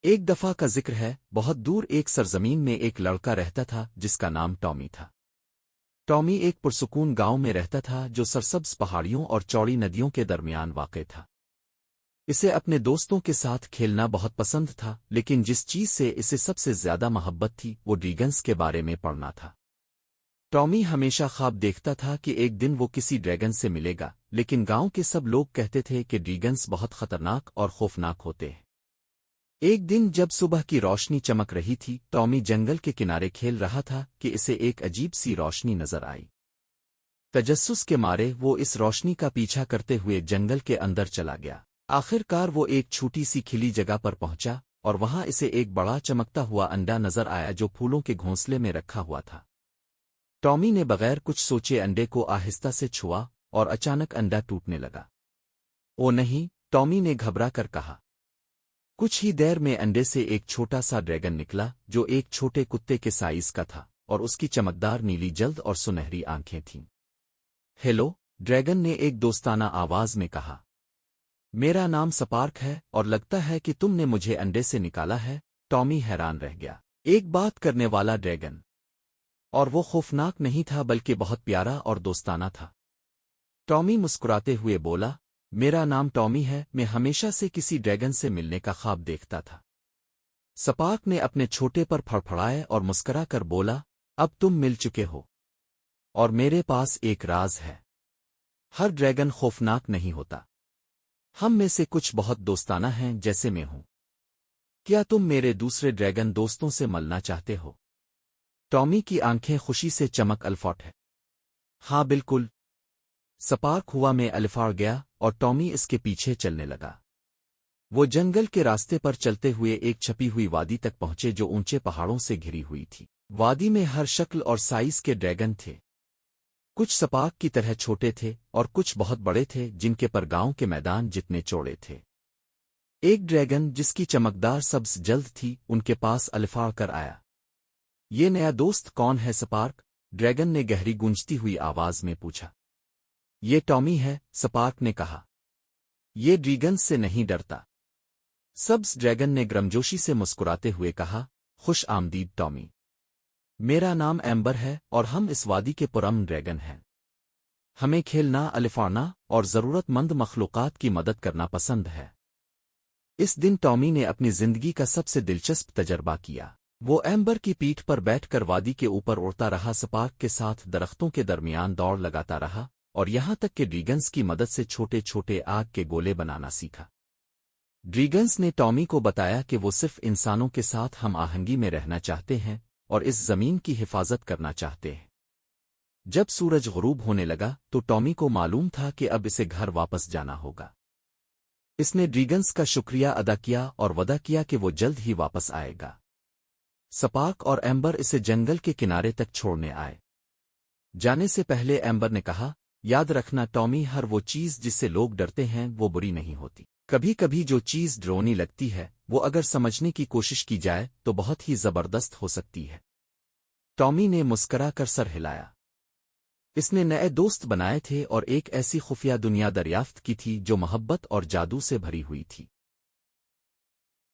ایک دفعہ کا ذکر ہے، بہت دور ایک سرزمین میں ایک لڑکا رہتا تھا جس کا نام ٹامی تھا۔ ٹامی ایک پرسکون گاؤں میں رہتا تھا جو سرسبز پہاڑیوں اور چوڑی ندیوں کے درمیان واقع تھا۔ اسے اپنے دوستوں کے ساتھ کھیلنا بہت پسند تھا، لیکن جس چیز سے اسے سب سے زیادہ محبت تھی وہ ڈریگنز کے بارے میں پڑھنا تھا۔ ٹامی ہمیشہ خواب دیکھتا تھا کہ ایک دن وہ کسی ڈریگن سے ملے گا، لیکن گاؤں کے سب لوگ کہتے تھے کہ ڈریگنز بہت خطرناک اور خوفناک ہوتے ہیں۔ ایک دن جب صبح کی روشنی چمک رہی تھی، ٹامی جنگل کے کنارے کھیل رہا تھا کہ اسے ایک عجیب سی روشنی نظر آئی۔ تجسس کے مارے وہ اس روشنی کا پیچھا کرتے ہوئے جنگل کے اندر چلا گیا۔ آخر کار وہ ایک چھوٹی سی کھلی جگہ پر پہنچا اور وہاں اسے ایک بڑا چمکتا ہوا انڈا نظر آیا جو پھولوں کے گھونسلے میں رکھا ہوا تھا۔ ٹامی نے بغیر کچھ سوچے انڈے کو آہستہ سے چھوا اور اچانک انڈا ٹوٹنے لگا۔ او نہیں، ٹامی نے گھبرا کر کہا۔ کچھ ہی دیر میں انڈے سے ایک چھوٹا سا ڈریگن نکلا جو ایک چھوٹے کتے کے سائز کا تھا، اور اس کی چمکدار نیلی جلد اور سنہری آنکھیں تھیں۔ ہیلو، ڈریگن نے ایک دوستانہ آواز میں کہا۔ میرا نام سپارک ہے اور لگتا ہے کہ تم نے مجھے انڈے سے نکالا ہے۔ ٹامی حیران رہ گیا۔ ایک بات کرنے والا ڈریگن، اور وہ خوفناک نہیں تھا بلکہ بہت پیارا اور دوستانہ تھا۔ ٹامی مسکراتے ہوئے بولا، میرا نام ٹامی ہے، میں ہمیشہ سے کسی ڈریگن سے ملنے کا خواب دیکھتا تھا۔ سپارک نے اپنے چھوٹے پر پھڑپھڑائے اور مسکرا کر بولا، اب تم مل چکے ہو، اور میرے پاس ایک راز ہے۔ ہر ڈریگن خوفناک نہیں ہوتا، ہم میں سے کچھ بہت دوستانہ ہیں جیسے میں ہوں۔ کیا تم میرے دوسرے ڈریگن دوستوں سے ملنا چاہتے ہو؟ ٹامی کی آنکھیں خوشی سے چمک الفاٹ ہے۔ ہاں بالکل، سپارک ہوا میں الفاڑ گیا اور ٹامی اس کے پیچھے چلنے لگا۔ وہ جنگل کے راستے پر چلتے ہوئے ایک چھپی ہوئی وادی تک پہنچے جو اونچے پہاڑوں سے گھری ہوئی تھی۔ وادی میں ہر شکل اور سائز کے ڈریگن تھے۔ کچھ سپارک کی طرح چھوٹے تھے اور کچھ بہت بڑے تھے جن کے پر گاؤں کے میدان جتنے چوڑے تھے۔ ایک ڈریگن جس کی چمکدار سبز جلد تھی ان کے پاس الفاڑ کر آیا۔ یہ نیا دوست کون ہے سپارک؟ ڈریگن نے گہری گونجتی ہوئی آواز میں پوچھا۔ یہ ٹامی ہے، سپارک نے کہا۔ یہ ڈریگن سے نہیں ڈرتا۔ سبز ڈریگن نے گرمجوشی سے مسکراتے ہوئے کہا، خوش آمدید ٹامی۔ میرا نام ایمبر ہے اور ہم اس وادی کے پرامن ڈریگن ہیں۔ ہمیں کھیلنا، الفاڑنا اور ضرورت مند مخلوقات کی مدد کرنا پسند ہے۔ اس دن ٹامی نے اپنی زندگی کا سب سے دلچسپ تجربہ کیا۔ وہ ایمبر کی پیٹھ پر بیٹھ کر وادی کے اوپر اڑتا رہا، سپارک کے ساتھ درختوں کے درمیان دوڑ لگاتا رہا اور یہاں تک کہ ڈریگنز کی مدد سے چھوٹے چھوٹے آگ کے گولے بنانا سیکھا۔ ڈریگنز نے ٹامی کو بتایا کہ وہ صرف انسانوں کے ساتھ ہم آہنگی میں رہنا چاہتے ہیں اور اس زمین کی حفاظت کرنا چاہتے ہیں۔ جب سورج غروب ہونے لگا تو ٹامی کو معلوم تھا کہ اب اسے گھر واپس جانا ہوگا۔ اس نے ڈریگنز کا شکریہ ادا کیا اور وعدہ کیا کہ وہ جلد ہی واپس آئے گا۔ سپارک اور ایمبر اسے جنگل کے کنارے تک چھوڑنے آئے۔ جانے سے پہلے ایمبر نے کہا، یاد رکھنا ٹامی، ہر وہ چیز جس سے لوگ ڈرتے ہیں وہ بری نہیں ہوتی۔ کبھی کبھی جو چیز ڈرونی لگتی ہے وہ اگر سمجھنے کی کوشش کی جائے تو بہت ہی زبردست ہو سکتی ہے۔ ٹامی نے مسکرا کر سر ہلایا۔ اس نے نئے دوست بنائے تھے اور ایک ایسی خفیہ دنیا دریافت کی تھی جو محبت اور جادو سے بھری ہوئی تھی۔